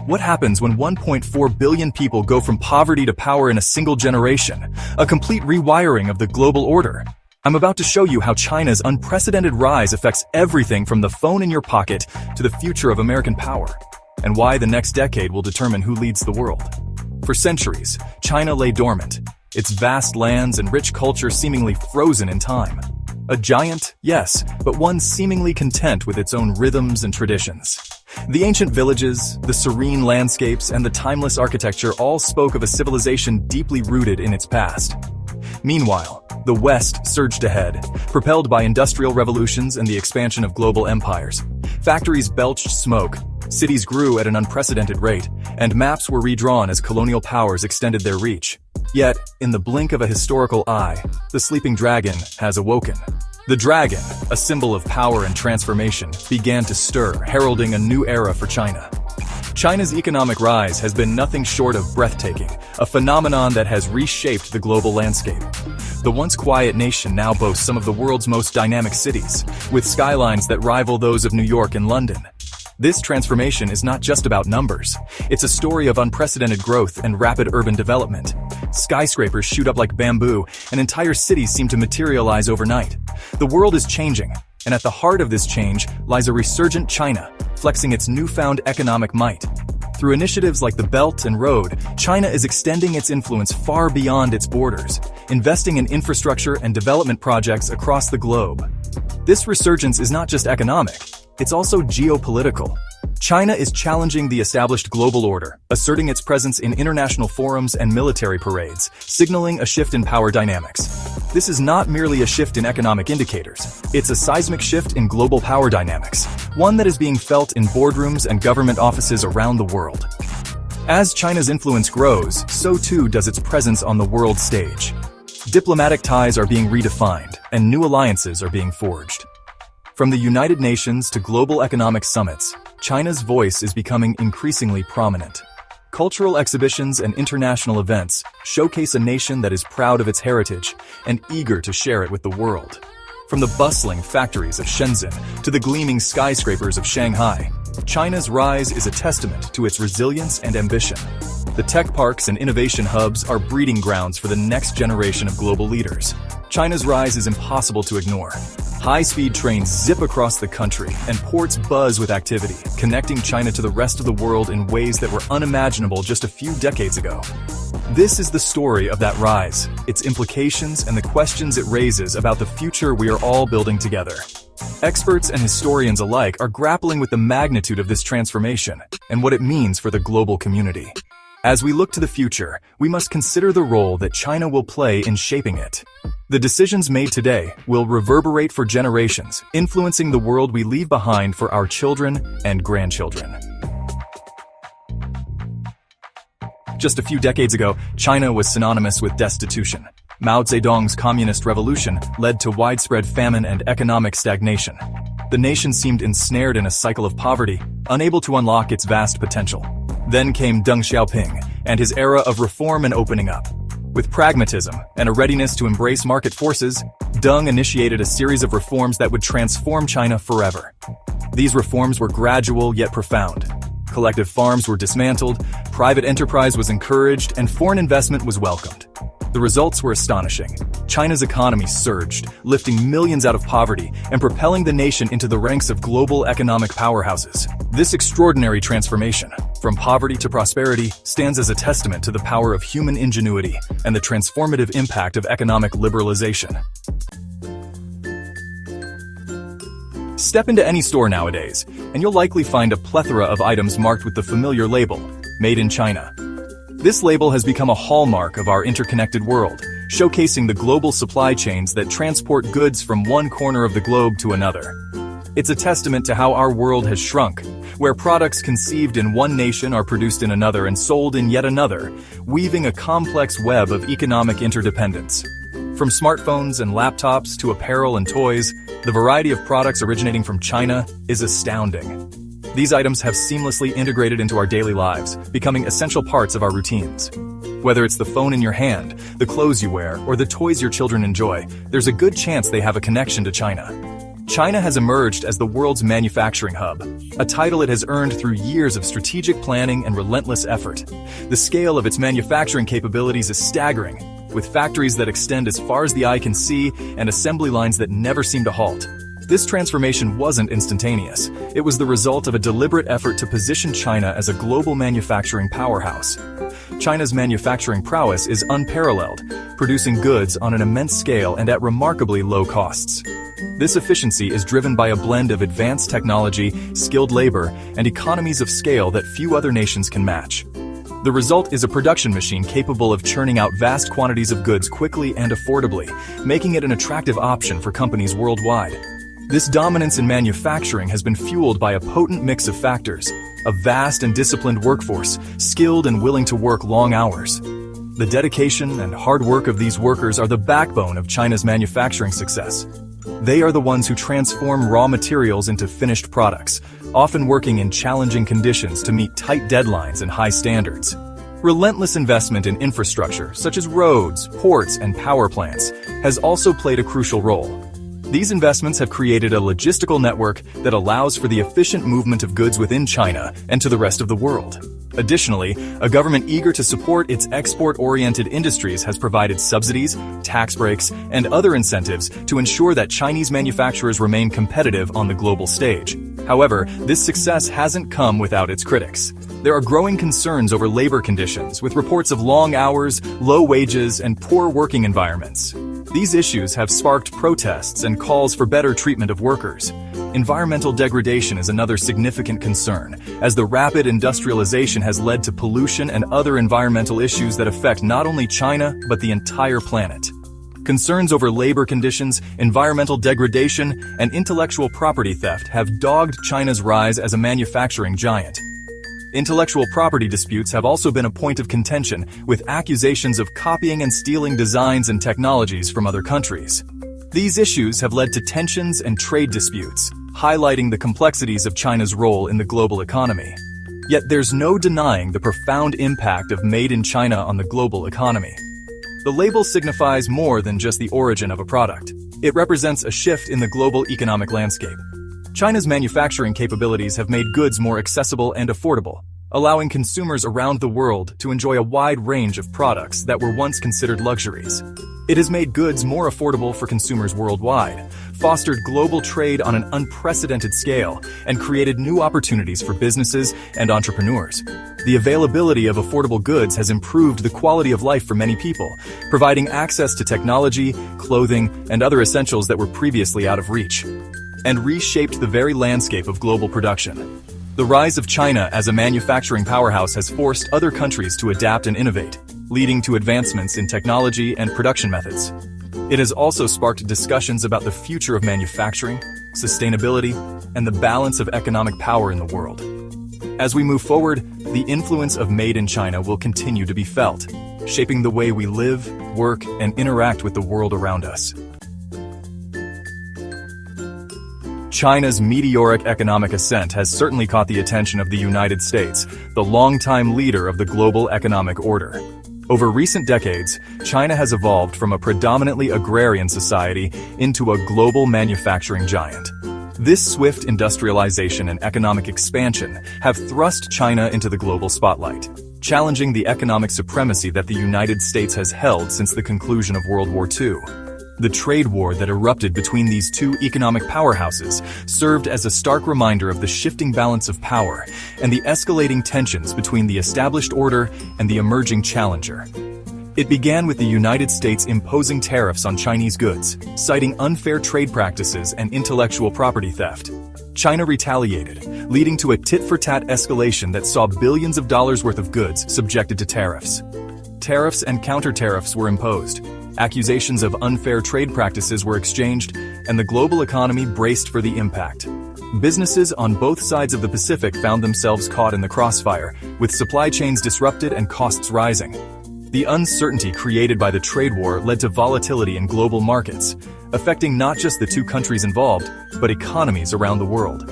What happens when 1.4 billion people go from poverty to power in a single generation? A complete rewiring of the global order. I'm about to show you how China's unprecedented rise affects everything from the phone in your pocket to the future of American power, and why the next decade will determine who leads the world. For centuries, China lay dormant, its vast lands and rich culture seemingly frozen in time. A giant, yes, but one seemingly content with its own rhythms and traditions. The ancient villages, the serene landscapes, and the timeless architecture all spoke of a civilization deeply rooted in its past. Meanwhile, the West surged ahead, propelled by industrial revolutions and the expansion of global empires. Factories belched smoke, cities grew at an unprecedented rate, and maps were redrawn as colonial powers extended their reach. Yet, in the blink of a historical eye, the sleeping dragon has awoken. The dragon, a symbol of power and transformation, began to stir, heralding a new era for China. China's economic rise has been nothing short of breathtaking, a phenomenon that has reshaped the global landscape. The once quiet nation now boasts some of the world's most dynamic cities, with skylines that rival those of New York and London. This transformation is not just about numbers. It's a story of unprecedented growth and rapid urban development. Skyscrapers shoot up like bamboo, and entire cities seem to materialize overnight. The world is changing, and at the heart of this change lies a resurgent China, flexing its newfound economic might. Through initiatives like the Belt and Road, China is extending its influence far beyond its borders, investing in infrastructure and development projects across the globe. This resurgence is not just economic, it's also geopolitical. China is challenging the established global order, asserting its presence in international forums and military parades, signaling a shift in power dynamics. This is not merely a shift in economic indicators, it's a seismic shift in global power dynamics, one that is being felt in boardrooms and government offices around the world. As China's influence grows, so too does its presence on the world stage. Diplomatic ties are being redefined, and new alliances are being forged. From the United Nations to global economic summits, China's voice is becoming increasingly prominent. Cultural exhibitions and international events showcase a nation that is proud of its heritage and eager to share it with the world. From the bustling factories of Shenzhen to the gleaming skyscrapers of Shanghai, China's rise is a testament to its resilience and ambition. The tech parks and innovation hubs are breeding grounds for the next generation of global leaders. China's rise is impossible to ignore. High-speed trains zip across the country, and ports buzz with activity, connecting China to the rest of the world in ways that were unimaginable just a few decades ago. This is the story of that rise, its implications, and the questions it raises about the future we are all building together. Experts and historians alike are grappling with the magnitude of this transformation and what it means for the global community. As we look to the future, we must consider the role that China will play in shaping it. The decisions made today will reverberate for generations, influencing the world we leave behind for our children and grandchildren. Just a few decades ago, China was synonymous with destitution. Mao Zedong's communist revolution led to widespread famine and economic stagnation. The nation seemed ensnared in a cycle of poverty, unable to unlock its vast potential. Then came Deng Xiaoping and his era of reform and opening up. With pragmatism and a readiness to embrace market forces, Deng initiated a series of reforms that would transform China forever. These reforms were gradual yet profound. Collective farms were dismantled, private enterprise was encouraged, and foreign investment was welcomed. The results were astonishing. China's economy surged, lifting millions out of poverty and propelling the nation into the ranks of global economic powerhouses. This extraordinary transformation, from poverty to prosperity, stands as a testament to the power of human ingenuity and the transformative impact of economic liberalization. Step into any store nowadays, and you'll likely find a plethora of items marked with the familiar label, Made in China. This label has become a hallmark of our interconnected world, showcasing the global supply chains that transport goods from one corner of the globe to another. It's a testament to how our world has shrunk, where products conceived in one nation are produced in another and sold in yet another, weaving a complex web of economic interdependence. From smartphones and laptops to apparel and toys, the variety of products originating from China is astounding. These items have seamlessly integrated into our daily lives, becoming essential parts of our routines. Whether it's the phone in your hand, the clothes you wear, or the toys your children enjoy, there's a good chance they have a connection to China. China has emerged as the world's manufacturing hub, a title it has earned through years of strategic planning and relentless effort. The scale of its manufacturing capabilities is staggering, with factories that extend as far as the eye can see and assembly lines that never seem to halt. This transformation wasn't instantaneous. It was the result of a deliberate effort to position China as a global manufacturing powerhouse. China's manufacturing prowess is unparalleled, producing goods on an immense scale and at remarkably low costs. This efficiency is driven by a blend of advanced technology, skilled labor, and economies of scale that few other nations can match. The result is a production machine capable of churning out vast quantities of goods quickly and affordably, making it an attractive option for companies worldwide. This dominance in manufacturing has been fueled by a potent mix of factors: a vast and disciplined workforce, skilled and willing to work long hours. The dedication and hard work of these workers are the backbone of China's manufacturing success. They are the ones who transform raw materials into finished products, often working in challenging conditions to meet tight deadlines and high standards. Relentless investment in infrastructure, such as roads, ports, and power plants, has also played a crucial role. These investments have created a logistical network that allows for the efficient movement of goods within China and to the rest of the world. Additionally, a government eager to support its export-oriented industries has provided subsidies, tax breaks, and other incentives to ensure that Chinese manufacturers remain competitive on the global stage. However, this success hasn't come without its critics. There are growing concerns over labor conditions, with reports of long hours, low wages, and poor working environments. These issues have sparked protests and calls for better treatment of workers. Environmental degradation is another significant concern, as the rapid industrialization has led to pollution and other environmental issues that affect not only China, but the entire planet. Concerns over labor conditions, environmental degradation, and intellectual property theft have dogged China's rise as a manufacturing giant. Intellectual property disputes have also been a point of contention, with accusations of copying and stealing designs and technologies from other countries. These issues have led to tensions and trade disputes, highlighting the complexities of China's role in the global economy. Yet there's no denying the profound impact of Made in China on the global economy. The label signifies more than just the origin of a product. It represents a shift in the global economic landscape. China's manufacturing capabilities have made goods more accessible and affordable, allowing consumers around the world to enjoy a wide range of products that were once considered luxuries. It has made goods more affordable for consumers worldwide, fostered global trade on an unprecedented scale, and created new opportunities for businesses and entrepreneurs. The availability of affordable goods has improved the quality of life for many people, providing access to technology, clothing, and other essentials that were previously out of reach, and reshaped the very landscape of global production. The rise of China as a manufacturing powerhouse has forced other countries to adapt and innovate, leading to advancements in technology and production methods. It has also sparked discussions about the future of manufacturing, sustainability, and the balance of economic power in the world. As we move forward, the influence of Made in China will continue to be felt, shaping the way we live, work, and interact with the world around us. China's meteoric economic ascent has certainly caught the attention of the United States, the longtime leader of the global economic order. Over recent decades, China has evolved from a predominantly agrarian society into a global manufacturing giant. This swift industrialization and economic expansion have thrust China into the global spotlight, challenging the economic supremacy that the United States has held since the conclusion of World War II. The trade war that erupted between these two economic powerhouses served as a stark reminder of the shifting balance of power and the escalating tensions between the established order and the emerging challenger. It began with the United States imposing tariffs on Chinese goods, citing unfair trade practices and intellectual property theft. China retaliated, leading to a tit-for-tat escalation that saw billions of dollars worth of goods subjected to tariffs. Tariffs and counter-tariffs were imposed. Accusations of unfair trade practices were exchanged, and the global economy braced for the impact. Businesses on both sides of the Pacific found themselves caught in the crossfire, with supply chains disrupted and costs rising. The uncertainty created by the trade war led to volatility in global markets, affecting not just the two countries involved, but economies around the world.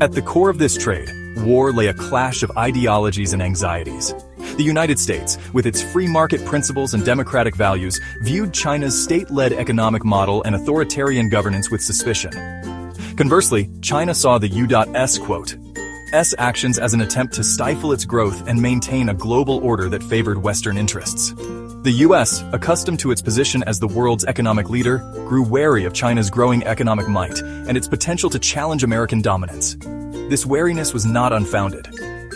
At the core of this trade war lay a clash of ideologies and anxieties. The United States, with its free market principles and democratic values, viewed China's state-led economic model and authoritarian governance with suspicion. Conversely, China saw the U.S. actions as an attempt to stifle its growth and maintain a global order that favored Western interests. The U.S., accustomed to its position as the world's economic leader, grew wary of China's growing economic might and its potential to challenge American dominance. This wariness was not unfounded.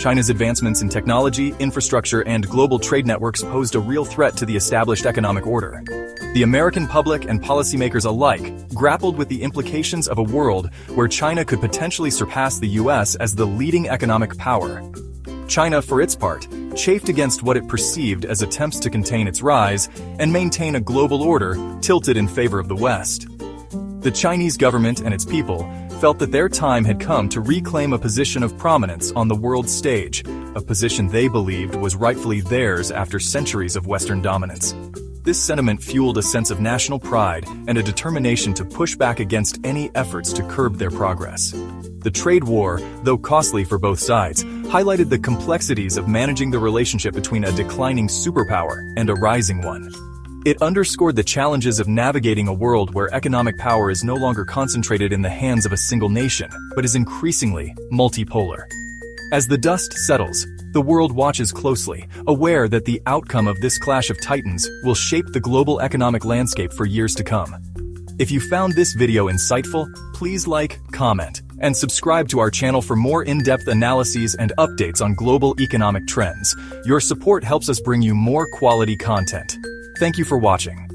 China's advancements in technology, infrastructure, and global trade networks posed a real threat to the established economic order. The American public and policymakers alike grappled with the implications of a world where China could potentially surpass the U.S. as the leading economic power. China, for its part, chafed against what it perceived as attempts to contain its rise and maintain a global order tilted in favor of the West. The Chinese government and its people felt that their time had come to reclaim a position of prominence on the world stage, a position they believed was rightfully theirs after centuries of Western dominance. This sentiment fueled a sense of national pride and a determination to push back against any efforts to curb their progress. The trade war, though costly for both sides, highlighted the complexities of managing the relationship between a declining superpower and a rising one. It underscored the challenges of navigating a world where economic power is no longer concentrated in the hands of a single nation, but is increasingly multipolar. As the dust settles, the world watches closely, aware that the outcome of this clash of titans will shape the global economic landscape for years to come. If you found this video insightful, please like, comment, and subscribe to our channel for more in-depth analyses and updates on global economic trends. Your support helps us bring you more quality content. Thank you for watching.